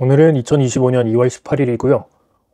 오늘은 2025년 2월 18일이고요.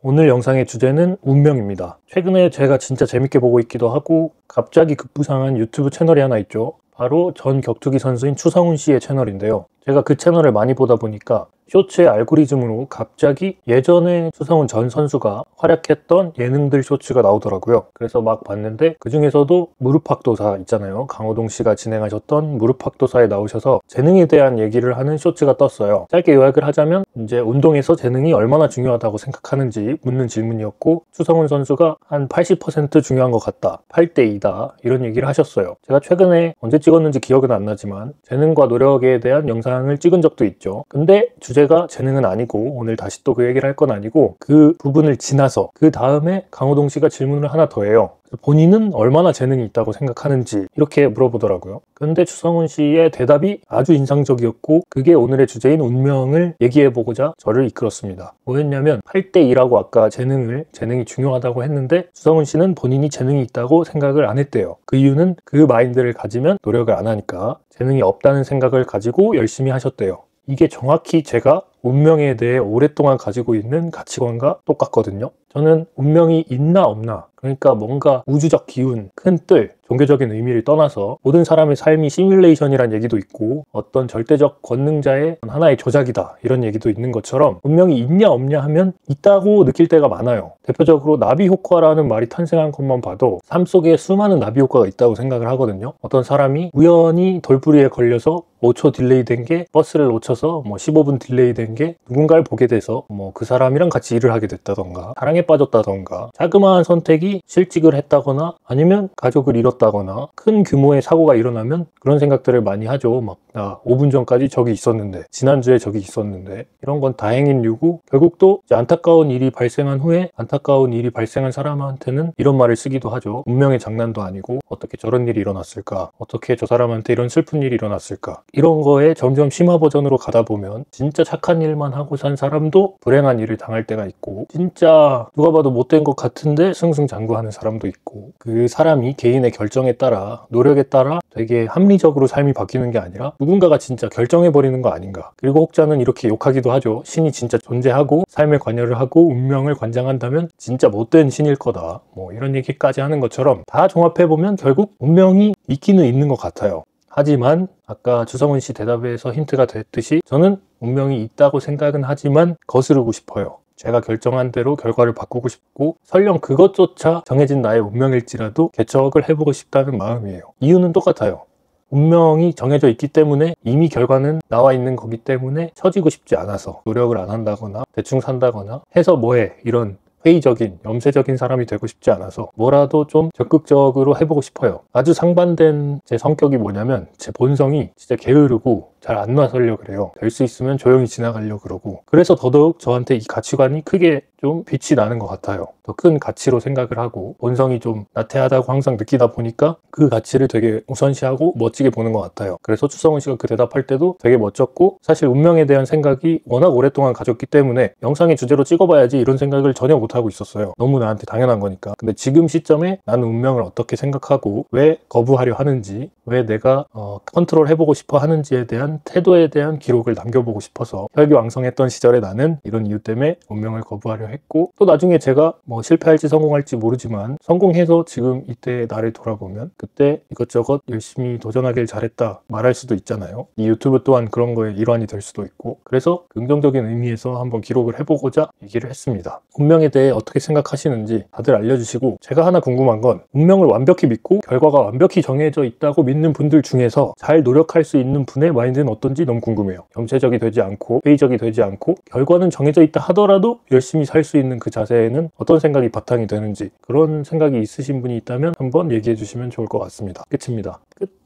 오늘 영상의 주제는 운명입니다. 최근에 제가 진짜 재밌게 보고 있기도 하고 갑자기 급부상한 유튜브 채널이 하나 있죠. 바로 전 격투기 선수인 추성훈 씨의 채널인데요. 제가 그 채널을 많이 보다 보니까 쇼츠의 알고리즘으로 갑자기 예전에 추성훈 전 선수가 활약했던 예능들 쇼츠가 나오더라고요. 그래서 막 봤는데 그 중에서도 무릎팍도사 있잖아요. 강호동 씨가 진행하셨던 무릎팍도사에 나오셔서 재능에 대한 얘기를 하는 쇼츠가 떴어요. 짧게 요약을 하자면 이제 운동에서 재능이 얼마나 중요하다고 생각하는지 묻는 질문이었고, 추성훈 선수가 한 80% 중요한 것 같다, 8대2다 이런 얘기를 하셨어요. 제가 최근에 언제 찍었는지 기억은 안 나지만 재능과 노력에 대한 영상을 찍은 적도 있죠. 근데 주제가 재능은 아니고 오늘 다시 또 그 얘기를 할 건 아니고, 그 부분을 지나서 그 다음에 강호동 씨가 질문을 하나 더 해요. 본인은 얼마나 재능이 있다고 생각하는지 이렇게 물어보더라고요. 근데 추성훈 씨의 대답이 아주 인상적이었고, 그게 오늘의 주제인 운명을 얘기해보고자 저를 이끌었습니다. 뭐였냐면 8대2라고 아까 재능이 중요하다고 했는데 추성훈 씨는 본인이 재능이 있다고 생각을 안 했대요. 그 이유는 그 마인드를 가지면 노력을 안 하니까 재능이 없다는 생각을 가지고 열심히 하셨대요. 이게 정확히 제가 운명에 대해 오랫동안 가지고 있는 가치관과 똑같거든요. 저는 운명이 있나 없나, 그러니까 뭔가 우주적 기운, 큰 틀, 종교적인 의미를 떠나서 모든 사람의 삶이 시뮬레이션이란 얘기도 있고 어떤 절대적 권능자의 하나의 조작이다 이런 얘기도 있는 것처럼, 운명이 있냐 없냐 하면 있다고 느낄 때가 많아요. 대표적으로 나비 효과라는 말이 탄생한 것만 봐도 삶 속에 수많은 나비 효과가 있다고 생각을 하거든요. 어떤 사람이 우연히 돌부리에 걸려서 5초 딜레이 된 게 버스를 놓쳐서 15분 딜레이 된 게 누군가를 보게 돼서 그 사람이랑 같이 일을 하게 됐다던가, 사랑에 빠졌다던가, 자그마한 선택이 실직을 했다거나 아니면 가족을 잃었다거나 큰 규모의 사고가 일어나면 그런 생각들을 많이 하죠. 나 5분 전까지 저기 있었는데, 지난주에 저기 있었는데, 이런 건 다행인 이유고, 결국 또 이제 안타까운 일이 발생한 후에 안타까운 일이 발생한 사람한테는 이런 말을 쓰기도 하죠. 운명의 장난도 아니고 어떻게 저런 일이 일어났을까, 어떻게 저 사람한테 이런 슬픈 일이 일어났을까. 이런 거에 점점 심화 버전으로 가다 보면 진짜 착한 일만 하고 산 사람도 불행한 일을 당할 때가 있고, 진짜 누가 봐도 못된 것 같은데 승승장구하는 사람도 있고, 그 사람이 개인의 결정에 따라, 노력에 따라 되게 합리적으로 삶이 바뀌는 게 아니라 누군가가 진짜 결정해버리는 거 아닌가. 그리고 혹자는 이렇게 욕하기도 하죠. 신이 진짜 존재하고 삶에 관여를 하고 운명을 관장한다면 진짜 못된 신일 거다, 이런 얘기까지 하는 것처럼, 다 종합해보면 결국 운명이 있기는 있는 것 같아요. 하지만 아까 추성훈 씨 대답에서 힌트가 됐듯이 저는 운명이 있다고 생각은 하지만 거스르고 싶어요. 제가 결정한 대로 결과를 바꾸고 싶고, 설령 그것조차 정해진 나의 운명일지라도 개척을 해보고 싶다는 마음이에요. 이유는 똑같아요. 운명이 정해져 있기 때문에, 이미 결과는 나와 있는 거기 때문에 처지고 싶지 않아서 노력을 안 한다거나 대충 산다거나 해서 뭐해 이런 회의적인, 염세적인 사람이 되고 싶지 않아서 뭐라도 좀 적극적으로 해보고 싶어요. 아주 상반된 제 성격이 뭐냐면, 제 본성이 진짜 게으르고 잘 안 나서려고 그래요. 될 수 있으면 조용히 지나가려고 그러고, 그래서 더더욱 저한테 이 가치관이 크게 좀 빛이 나는 것 같아요. 더 큰 가치로 생각을 하고 본성이 좀 나태하다고 항상 느끼다 보니까 그 가치를 되게 우선시하고 멋지게 보는 것 같아요. 그래서 추성훈 씨가 그 대답할 때도 되게 멋졌고, 사실 운명에 대한 생각이 워낙 오랫동안 가졌기 때문에 영상의 주제로 찍어봐야지 이런 생각을 전혀 못하고 있었어요. 너무 나한테 당연한 거니까. 근데 지금 시점에 나는 운명을 어떻게 생각하고 왜 거부하려 하는지, 왜 내가 컨트롤 해보고 싶어 하는지에 대한 태도에 대한 기록을 남겨보고 싶어서, 혈기왕성했던 시절에 나는 이런 이유 때문에 운명을 거부하려 했고, 또 나중에 제가 실패할지 성공할지 모르지만 성공해서 지금 이때 나를 돌아보면 그때 이것저것 열심히 도전하길 잘했다 말할 수도 있잖아요. 이 유튜브 또한 그런 거에 일환이 될 수도 있고, 그래서 긍정적인 의미에서 한번 기록을 해보고자 얘기를 했습니다. 운명에 대해 어떻게 생각하시는지 다들 알려주시고, 제가 하나 궁금한 건, 운명을 완벽히 믿고 결과가 완벽히 정해져 있다고 믿는 분들 중에서 잘 노력할 수 있는 분의 마인드는 어떤지 너무 궁금해요. 염세적이 되지 않고 회의적이 되지 않고, 결과는 정해져 있다 하더라도 열심히 살 수 있는 그 자세에는 어떤 생각이 바탕이 되는지, 그런 생각이 있으신 분이 있다면 한번 얘기해 주시면 좋을 것 같습니다. 끝입니다. 끝.